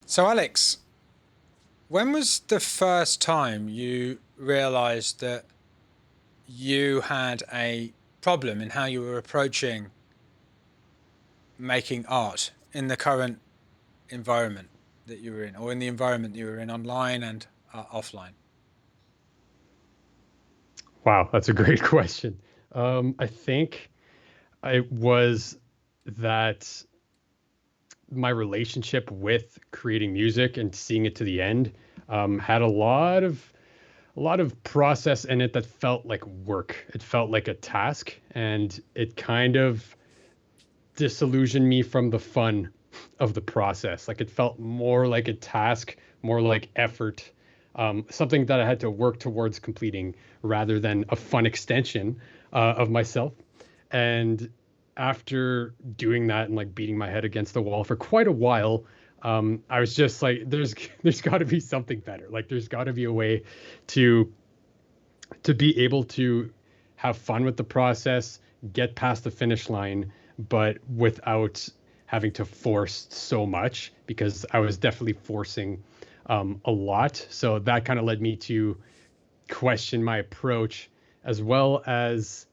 So, Alex, when was the first time you realized that you had a problem in how you were approaching making art in the current environment that you were in, or in the environment you were in online and offline? Wow, that's a great question. I think it was that my relationship with creating music and seeing it to the end had a lot of process in it that felt like work. It felt like a task, and it kind of disillusioned me from the fun of the process. Like it felt more like a task, more like effort, something that I had to work towards completing rather than a fun extension of myself. And after doing that and like beating my head against the wall for quite a while, I was just like, there's got to be something better. Like there's got to be a way to be able to have fun with the process, get past the finish line, but without having to force so much because I was definitely forcing a lot. So that kind of led me to question my approach as well as,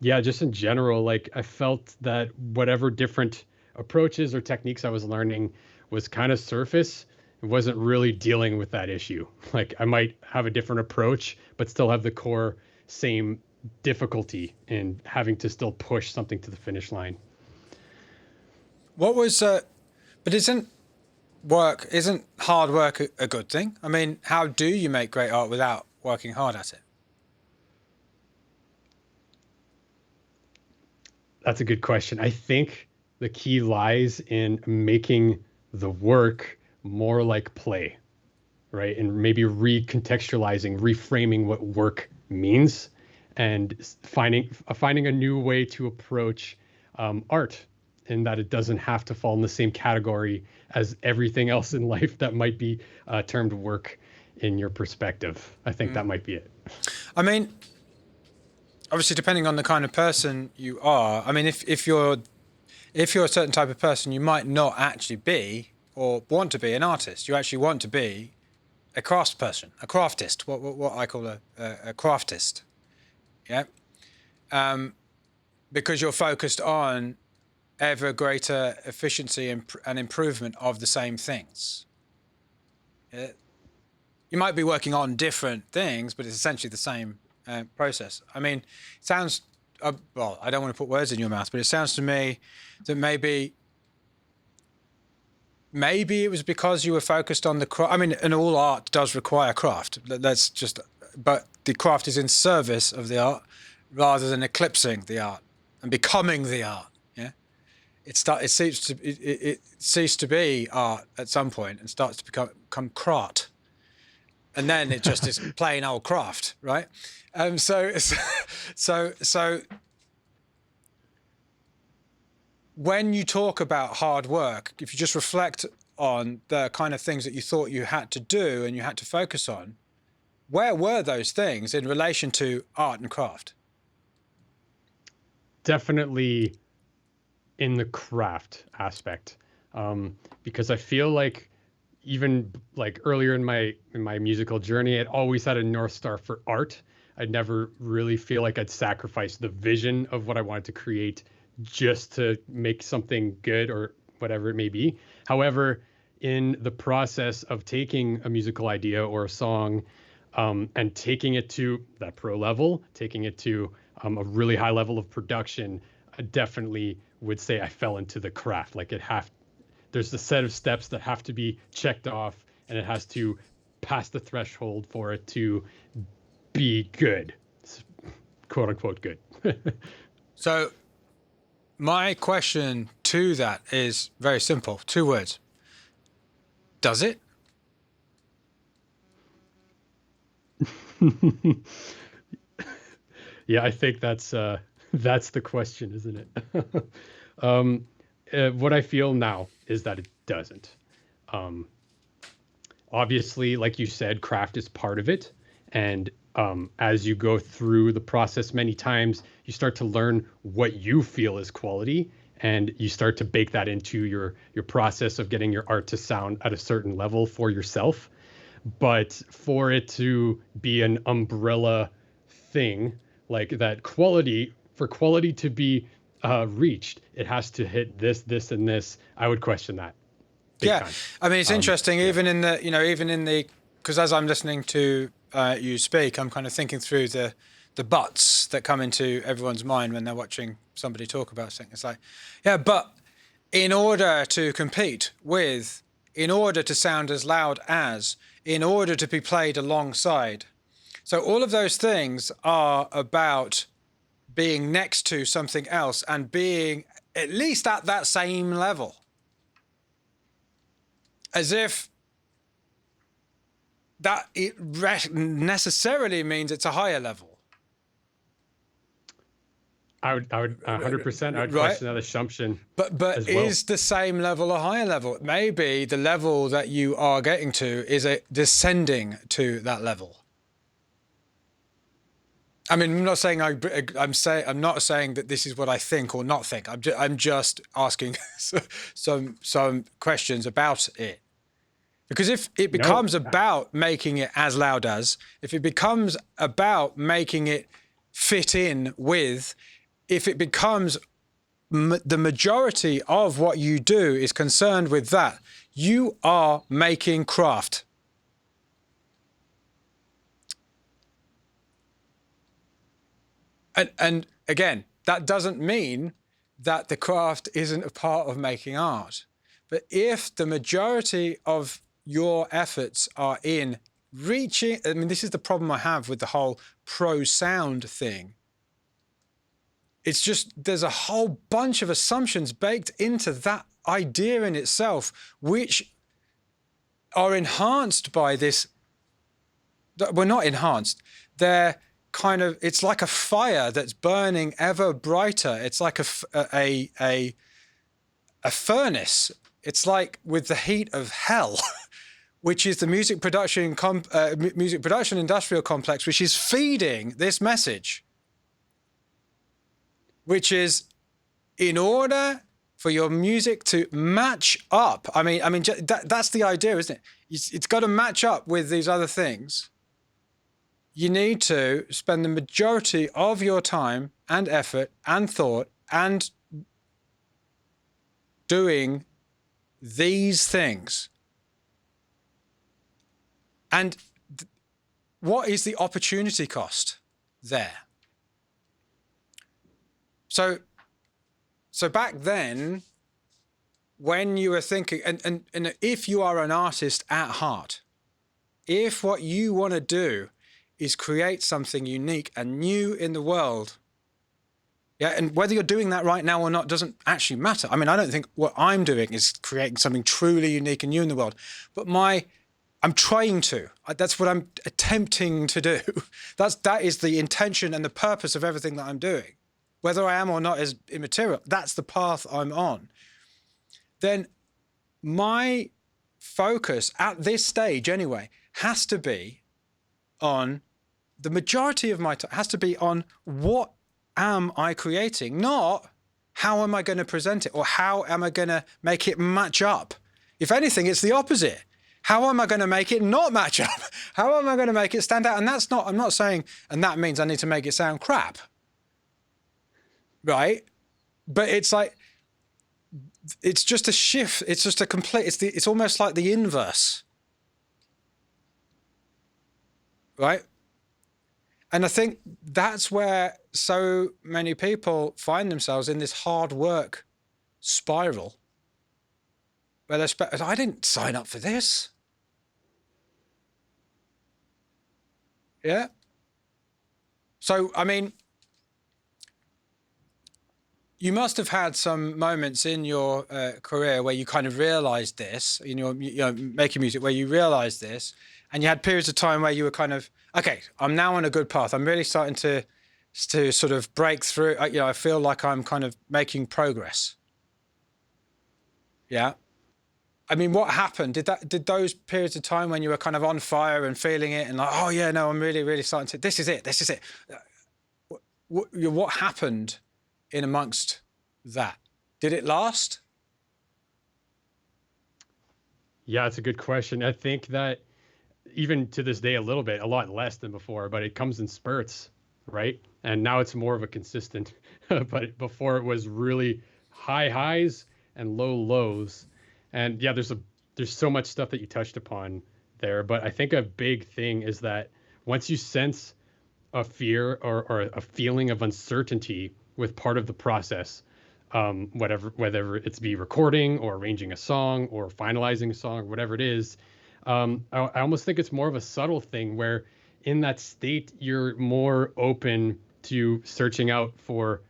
yeah, just in general, like I felt that whatever different approaches or techniques I was learning was kind of surface. It wasn't really dealing with that issue. Like I might have a different approach, but still have the core same difficulty in having to still push something to the finish line. What was, but isn't hard work a good thing? I mean, how do you make great art without working hard at it? That's a good question. I think the key lies in making the work more like play, right? And maybe recontextualizing, reframing what work means, and finding a new way to approach art, in that it doesn't have to fall in the same category as everything else in life that might be termed work in your perspective. I think that Mm. might be it. I mean, obviously, depending on the kind of person you are, I mean, if you're a certain type of person, you might not actually be or want to be an artist. You actually want to be a craftsperson, a craftist, what I call a craftist. Yeah. Um, because you're focused on ever greater efficiency and improvement of the same things. Yeah? You might be working on different things, but it's essentially the same process. I mean, it sounds, well, I don't want to put words in your mouth, but it sounds to me that maybe it was because you were focused on the craft. I mean, and all art does require craft. That's just, but the craft is in service of the art rather than eclipsing the art and becoming the art. Yeah, it seems to it ceased to be art at some point and starts to become craft, and then it just is plain old craft, right? So when you talk about hard work, if you just reflect on the kind of things that you thought you had to do and you had to focus on, where were those things in relation to art and craft? Definitely in the craft aspect, because I feel like even like earlier in my musical journey, I'd always had a north star for art. I'd never really feel like I'd sacrifice the vision of what I wanted to create just to make something good or whatever it may be. However, in the process of taking a musical idea or a song, and taking it to that pro level, taking it to a really high level of production, I definitely would say I fell into the craft. Like there's a set of steps that have to be checked off, and it has to pass the threshold for it to be good, quote unquote good. So my question to that is very simple, two words. Does it? Yeah, I think that's the question, isn't it? um, what I feel now is that it doesn't. Um, Obviously, like you said, craft is part of it, and as you go through the process many times, you start to learn what you feel is quality, and you start to bake that into your process of getting your art to sound at a certain level for yourself. But for it to be an umbrella thing, like that quality, for quality to be reached, it has to hit this, and this. I would question that big Yeah, time. I mean, it's interesting, Yeah. even in the, because as I'm listening to you speak, I'm kind of thinking through the buts that come into everyone's mind when they're watching somebody talk about something. It's like, yeah, but in order to compete with, in order to sound as loud as, in order to be played alongside. So all of those things are about being next to something else and being at least at that same level. As if that it necessarily means it's a higher level. I would 100%. I would Right. question that assumption. But as well. Is the same level a higher level? Maybe the level that you are getting to is a descending to that level. I mean, I'm not saying I'm not saying that this is what I think or not think. I'm just asking some questions about it. Because if it becomes about making it as loud as, if it becomes about making it fit in with, if it becomes the majority of what you do is concerned with that, you are making craft. And again, that doesn't mean that the craft isn't a part of making art. But if the majority of your efforts are in reaching, I mean, this is the problem I have with the whole pro sound thing. It's just, there's a whole bunch of assumptions baked into that idea in itself, which are enhanced by this. Well, not enhanced. They're kind of, it's like a fire that's burning ever brighter. It's like a furnace. It's like with the heat of hell, which is the music production industrial complex, which is feeding this message, which is, in order for your music to match up. I mean, that's the idea, isn't it? It's got to match up with these other things. You need to spend the majority of your time and effort and thought and doing these things. And what is the opportunity cost there? So back then, when you were thinking, and if you are an artist at heart, if what you want to do is create something unique and new in the world, yeah, and whether you're doing that right now or not doesn't actually matter. I mean, I don't think what I'm doing is creating something truly unique and new in the world, but I'm trying to. That's what I'm attempting to do. That is the intention and the purpose of everything that I'm doing. Whether I am or not is immaterial. That's the path I'm on. Then my focus at this stage anyway has to be on, the majority of my time has to be on, what am I creating? Not how am I going to present it or how am I going to make it match up? If anything, it's the opposite. How am I going to make it not match up? How am I going to make it stand out? And that's not, I'm not saying, and that means I need to make it sound crap. Right? But it's like, it's just a shift. It's just a complete, it's almost like the inverse. Right? And I think that's where so many people find themselves in this hard work spiral where they're, I didn't sign up for this. Yeah. So, I mean, you must have had some moments in your career where you kind of realized this, in your, making music, where you realized this, and you had periods of time where you were kind of, okay, I'm now on a good path. I'm really starting to sort of break through. I feel like I'm kind of making progress. Yeah. I mean, what happened? Did those periods of time when you were kind of on fire and feeling it and like, oh yeah, no, I'm really, really starting to, this is it. What happened in amongst that? Did it last? Yeah, it's a good question. I think that even to this day, a little bit, a lot less than before, but it comes in spurts, right? And now it's more of a consistent, but before it was really high highs and low lows. And yeah, there's so much stuff that you touched upon there, but I think a big thing is that once you sense a fear or a feeling of uncertainty with part of the process, whether it's be recording or arranging a song or finalizing a song, whatever it is, I almost think it's more of a subtle thing where in that state, you're more open to searching out for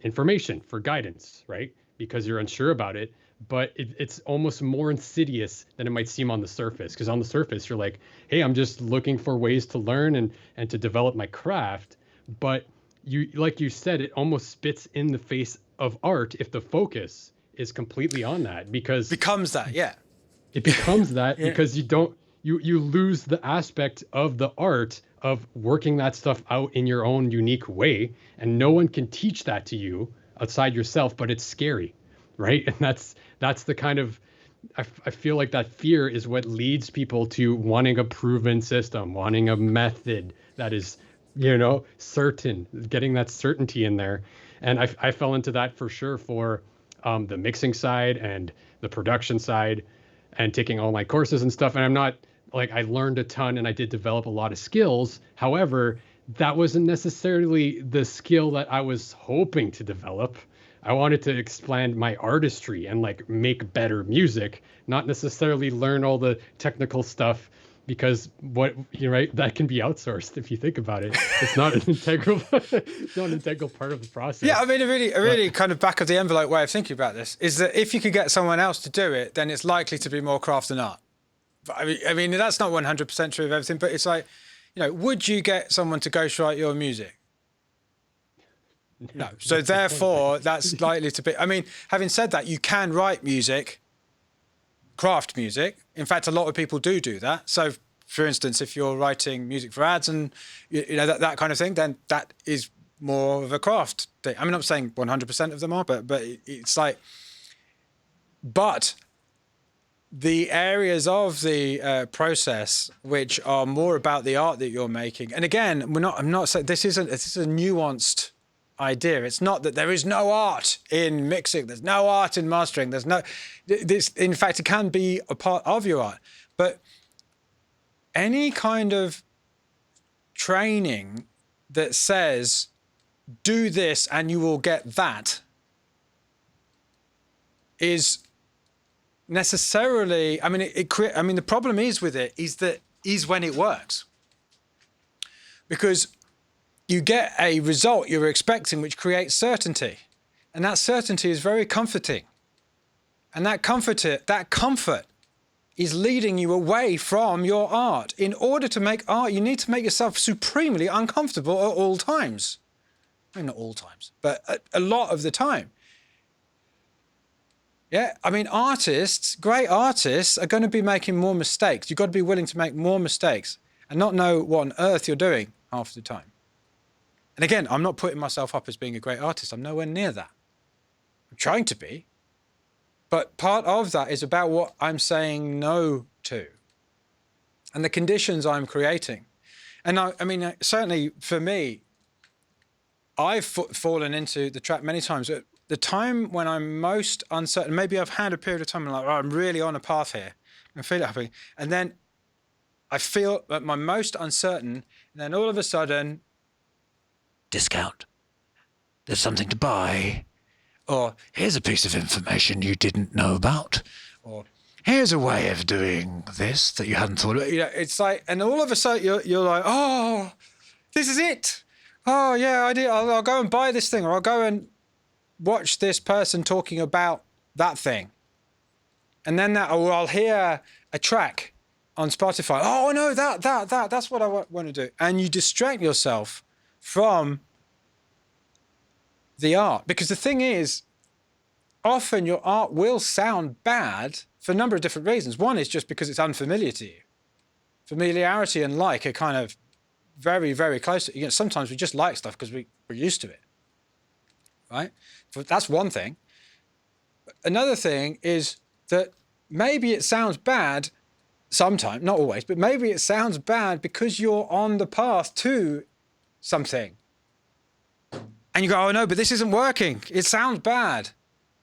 information, for guidance, right? Because you're unsure about it. But it's almost more insidious than it might seem on the surface. Because on the surface, you're like, hey, I'm just looking for ways to learn and to develop my craft. But you, like you said, it almost spits in the face of art if the focus is completely on that, because Becomes that, yeah. it becomes that because you lose the aspect of the art of working that stuff out in your own unique way, and no one can teach that to you outside yourself, but it's scary, right? And that's the kind of, I feel like that fear is what leads people to wanting a proven system, wanting a method that is, certain, getting that certainty in there. And I fell into that for sure for the mixing side and the production side and taking all my courses and stuff. And I'm not like, I learned a ton and I did develop a lot of skills. However, that wasn't necessarily the skill that I was hoping to develop. I wanted to expand my artistry and like make better music, not necessarily learn all the technical stuff, because right, that can be outsourced if you think about it. It's not an integral it's not an integral part of the process. Yeah, I mean, a really kind of back of the envelope way of thinking about this is that if you could get someone else to do it, then it's likely to be more craft than art. But I mean that's not 100% true of everything, but it's like, would you get someone to ghostwrite your music? No. So therefore, that's likely to be. I mean, having said that, you can write music, craft music. In fact, a lot of people do that. So, for instance, if you're writing music for ads and that kind of thing, then that is more of a craft thing. I mean, I'm not saying 100% of them are, but it's like, but the areas of the process which are more about the art that you're making, and again, I'm not saying this is a nuanced idea. It's not that there is no art in mixing, there's no art in mastering, in fact, it can be a part of your art. But any kind of training that says, do this and you will get that, is necessarily, I mean, the problem is with it is when it works. Because you get a result you're expecting, which creates certainty. And that certainty is very comforting. And that comfort is leading you away from your art. In order to make art, you need to make yourself supremely uncomfortable at all times. I mean, not all times, but a lot of the time. Yeah, I mean, great artists are going to be making more mistakes. You've got to be willing to make more mistakes and not know what on earth you're doing half the time. And again, I'm not putting myself up as being a great artist. I'm nowhere near that. I'm trying to be. But part of that is about what I'm saying no to and the conditions I'm creating. And I mean, certainly for me, I've fallen into the trap many times. At the time when I'm most uncertain, maybe I've had a period of time and I'm really on a path here. I feel it happening. And then I feel at my most uncertain, and then all of a sudden, discount. There's something to buy. Or here's a piece of information you didn't know about. Or here's a way of doing this that you hadn't thought about. It's like, and all of a sudden you're like, oh, this is it. Oh yeah, I'll go and buy this thing, or I'll go and watch this person talking about that thing. And then or I'll hear a track on Spotify. Oh no, that's what I want to do. And you distract yourself from the art. Because the thing is, often your art will sound bad for a number of different reasons. One is just because it's unfamiliar to you. Familiarity and like are kind of very, very close. Sometimes we just like stuff because we're used to it, right? So that's one thing. another thing is that maybe it sounds bad sometimes, not always, but maybe it sounds bad because you're on the path to something. And you go, oh no, but this isn't working. It sounds bad.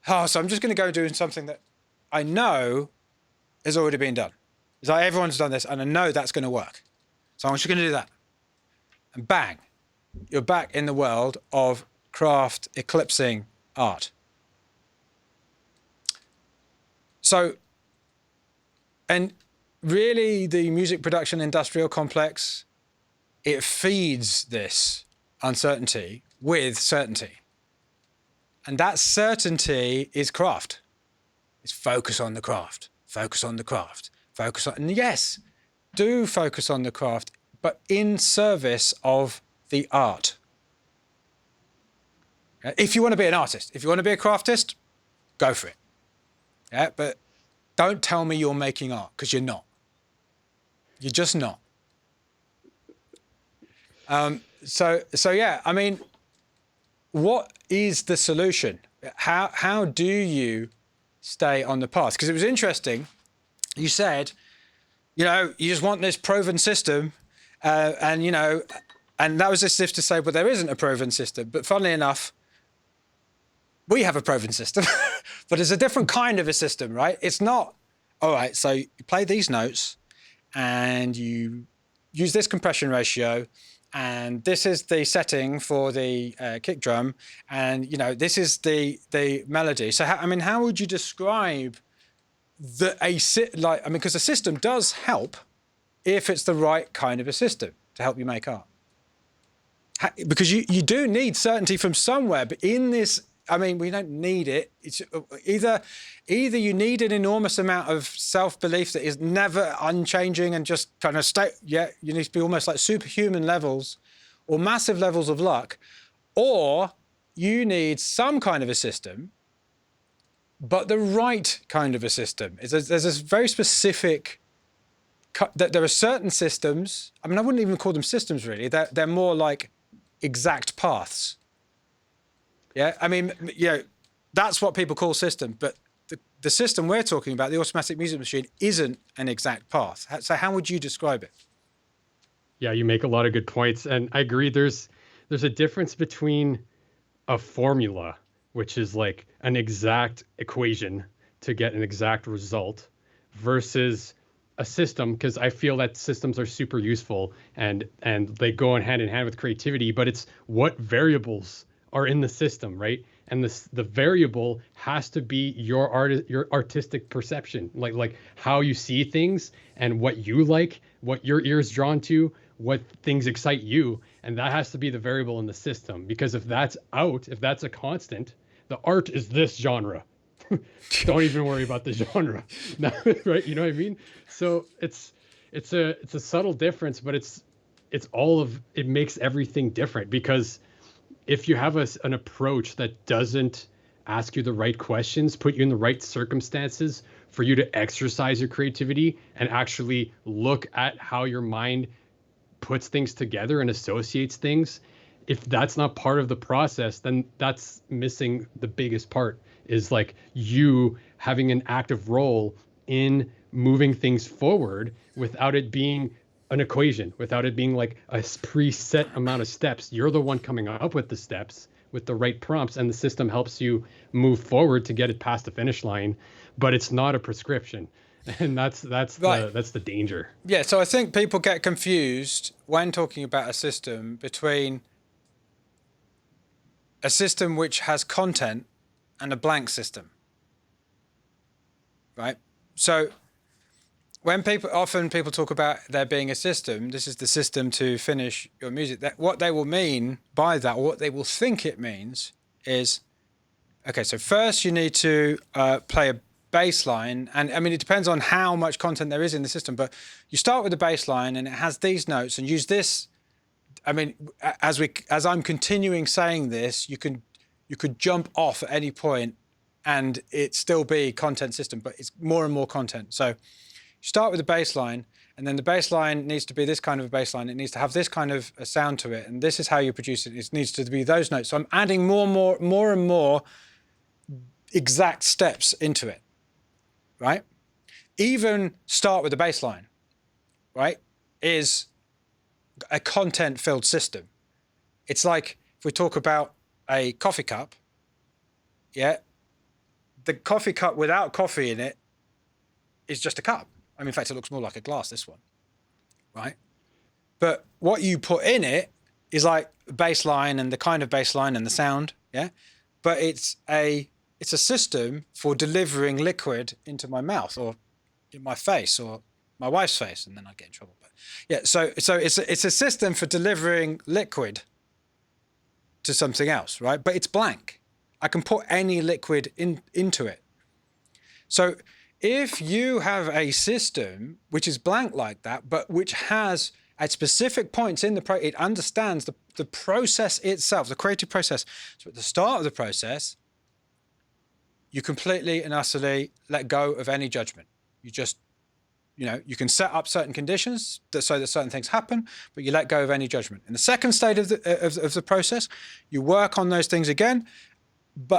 Oh, so I'm just going to go doing something that I know has already been done. It's like everyone's done this and I know that's going to work. So I'm just going to do that. And bang, you're back in the world of craft eclipsing art. So, and really the music production industrial complex, it feeds this uncertainty with certainty. And that certainty is craft. It's focus on the craft, focus on the craft, focus on, and yes, do focus on the craft, but in service of the art. If you want to be an artist, if you want to be a craftist, go for it. Yeah, but don't tell me you're making art, because you're not. You're just not. So yeah, I mean, what is the solution? How do you stay on the path? Because it was interesting. You said, you know, you just want this proven system, and you know, and that was as if to say, well, there isn't a proven system. But funnily enough, we have a proven system, but it's a different kind of a system, right? It's not, all right, so you play these notes and you use this compression ratio, and this is the setting for the kick drum, and you know this is the melody. So how would you describe because a system does help if it's the right kind of a system to help you make art. Because you do need certainty from somewhere, but in this, I mean, we don't need it. It's either you need an enormous amount of self-belief that is never unchanging and just kind of you need to be almost like superhuman levels or massive levels of luck, or you need some kind of a system, but the right kind of a system. There's this very specific, that there are certain systems, I mean, I wouldn't even call them systems really, they're more like exact paths. Yeah, I mean, you know, that's what people call system, but the system we're talking about, the automatic music machine, isn't an exact path. So how would you describe it? Yeah, you make a lot of good points, and I agree. There's a difference between a formula, which is like an exact equation to get an exact result, versus a system, because I feel that systems are super useful and they go hand in hand with creativity, but it's what variables are in the system, right? And the variable has to be your artistic perception, like how you see things and what you like, what your ear is drawn to, what things excite you, and that has to be the variable in the system. Because if that's a constant, the art is this genre. Don't even worry about the genre, right? You know what I mean? So it's a subtle difference, but it makes everything different. Because if you have an approach that doesn't ask you the right questions, put you in the right circumstances for you to exercise your creativity and actually look at how your mind puts things together and associates things, if that's not part of the process, then that's missing the biggest part, is like you having an active role in moving things forward without it being an equation, without it being like a preset amount of steps. You're the one coming up with the steps with the right prompts, and the system helps you move forward to get it past the finish line, but it's not a prescription. And that's right. That's the danger. Yeah, so I think people get confused when talking about a system between a system which has content and a blank system, right? So when people talk about there being a system, this is the system to finish your music, that what they will mean by that, or what they will think it means is, okay, so first you need to play a bass line, and I mean, it depends on how much content there is in the system, but you start with the bass line and it has these notes, and use this. I mean, as I'm continuing saying this, you could jump off at any point and it still be content system, but it's more and more content. So you start with the bass line, and then the bass line needs to be this kind of a bass line. It needs to have this kind of a sound to it, and this is how you produce it. It needs to be those notes. So I'm adding more and more exact steps into it, right? Even start with the baseline, right, is a content-filled system. It's like if we talk about a coffee cup, yeah, the coffee cup without coffee in it is just a cup. I mean, in fact, it looks more like a glass, this one, right? But what you put in it is like baseline and the kind of baseline and the sound, yeah? But it's a system for delivering liquid into my mouth or in my face or my wife's face, and then I get in trouble. But yeah, so it's a system for delivering liquid to something else, right? But it's blank. I can put any liquid into it. So if you have a system which is blank like that, but which has at specific points in the it understands the process itself, the creative process. So at the start of the process, you completely and utterly let go of any judgment. You just, you can set up certain conditions so that certain things happen, but you let go of any judgment. In the second stage of the process, you work on those things again,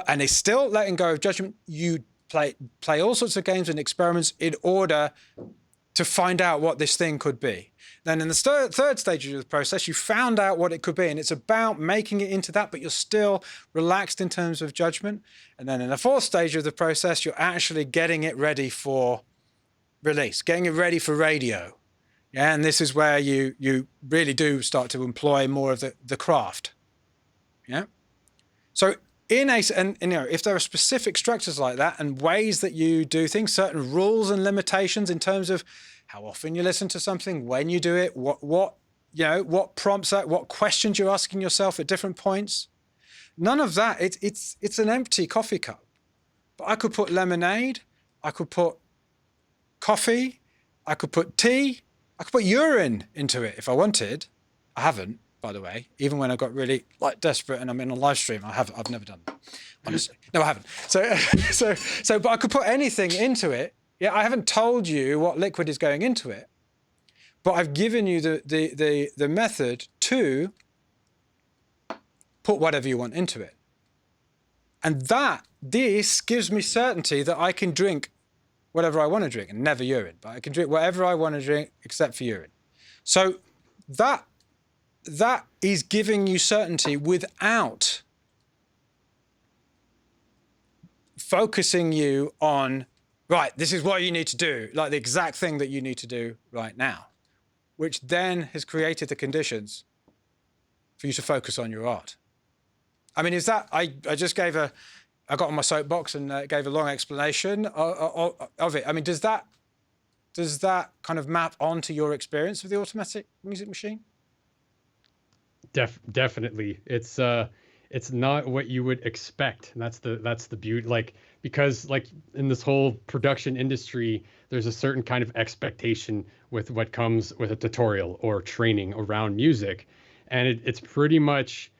and it's still letting go of judgment. You play all sorts of games and experiments in order to find out what this thing could be. Then in the third stage of the process, you found out what it could be, and it's about making it into that, but you're still relaxed in terms of judgment. And then in the fourth stage of the process, you're actually getting it ready for release, getting it ready for radio. Yeah, and this is where you really do start to employ more of the craft. Yeah. So if there are specific structures like that and ways that you do things, certain rules and limitations in terms of how often you listen to something, when you do it, what prompts that, what questions you're asking yourself at different points. None of that. It's an empty coffee cup. But I could put lemonade, I could put coffee, I could put tea, I could put urine into it if I wanted. I haven't, by the way. Even when I got really desperate and I'm in a live stream, I've never done that. Honestly, no, I haven't. But I could put anything into it. Yeah, I haven't told you what liquid is going into it, but I've given you the method to put whatever you want into it. And this gives me certainty that I can drink whatever I want to drink, and never urine, but I can drink whatever I want to drink except for urine. So that is giving you certainty without focusing you on, right, this is what you need to do, like the exact thing that you need to do right now, which then has created the conditions for you to focus on your art. I mean, I just I got on my soapbox and gave a long explanation of it. I mean, does that kind of map onto your experience with the automatic music machine? Definitely. It's not what you would expect. And that's the beauty, because in this whole production industry, there's a certain kind of expectation with what comes with a tutorial or training around music. And it's pretty much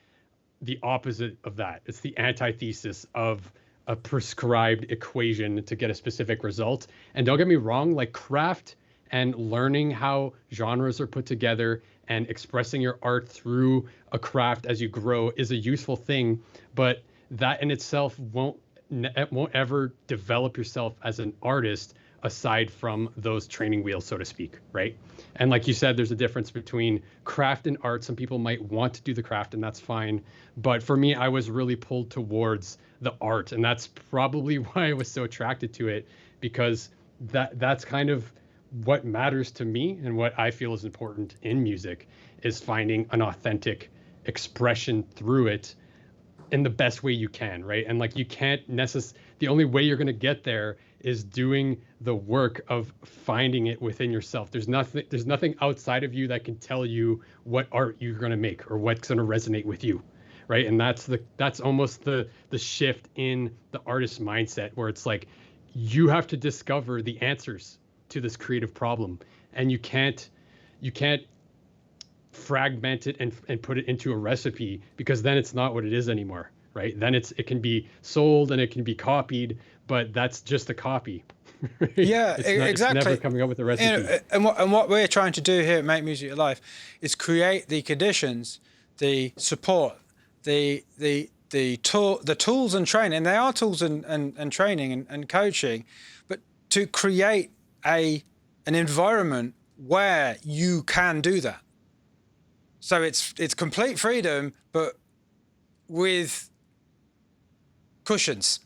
the opposite of that. It's the antithesis of a prescribed equation to get a specific result. And don't get me wrong, craft and learning how genres are put together and expressing your art through a craft as you grow is a useful thing, but that in itself won't ever develop yourself as an artist aside from those training wheels, so to speak, right? And like you said, there's a difference between craft and art. Some people might want to do the craft, and that's fine. But for me, I was really pulled towards the art, and that's probably why I was so attracted to it, because that's kind of what matters to me and what I feel is important in music is finding an authentic expression through it in the best way you can, right? And you can't the only way you're going to get there is doing the work of finding it within yourself. There's nothing outside of you that can tell you what art you're going to make or what's going to resonate with you, right? And that's almost the shift in the artist's mindset, where it's you have to discover the answers to this creative problem, and you can't fragment it and put it into a recipe, because then it's not what it is anymore, right? Then it can be sold and it can be copied, but that's just a copy. Right? Yeah, exactly. It's never coming up with a recipe. And what we're trying to do here at Make Music Your Life is create the conditions, the support, the the tools and training. They are tools and training and coaching, but to create an environment where you can do that. So it's complete freedom, but with cushions.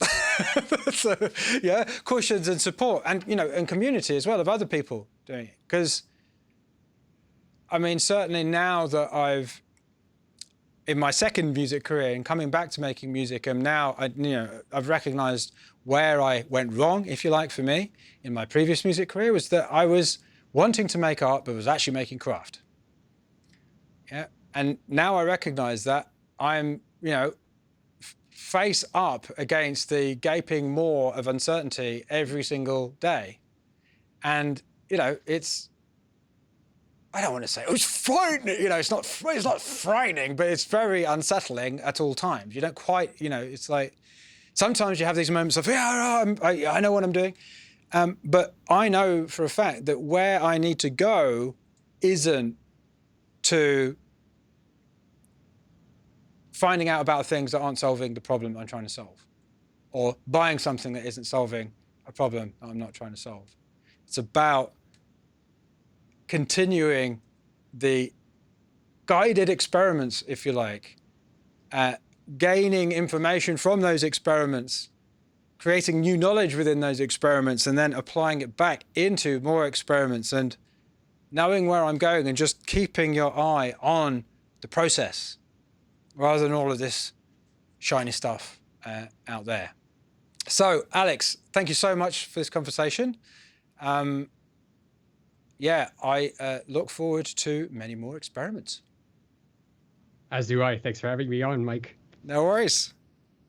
So, yeah, cushions and support, and and community as well of other people doing it. Because I mean, certainly now that I've in my second music career and coming back to making music, and now I've recognized where I went wrong, if you like, for me in my previous music career, was that I was wanting to make art but was actually making craft. Yeah, and now I recognize that I'm face up against the gaping maw of uncertainty every single day, and it's, I don't want to say it's frightening. It's not frightening, but it's very unsettling at all times. You don't quite, it's like sometimes you have these moments of I know what I'm doing, but I know for a fact that where I need to go isn't to finding out about things that aren't solving the problem I'm trying to solve, or buying something that isn't solving a problem that I'm not trying to solve. It's about continuing the guided experiments, if you like, gaining information from those experiments, creating new knowledge within those experiments, and then applying it back into more experiments, and knowing where I'm going and just keeping your eye on the process rather than all of this shiny stuff out there. So, Alex, thank you so much for this conversation. Yeah, I look forward to many more experiments. As do I. Thanks for having me on, Mike. No worries.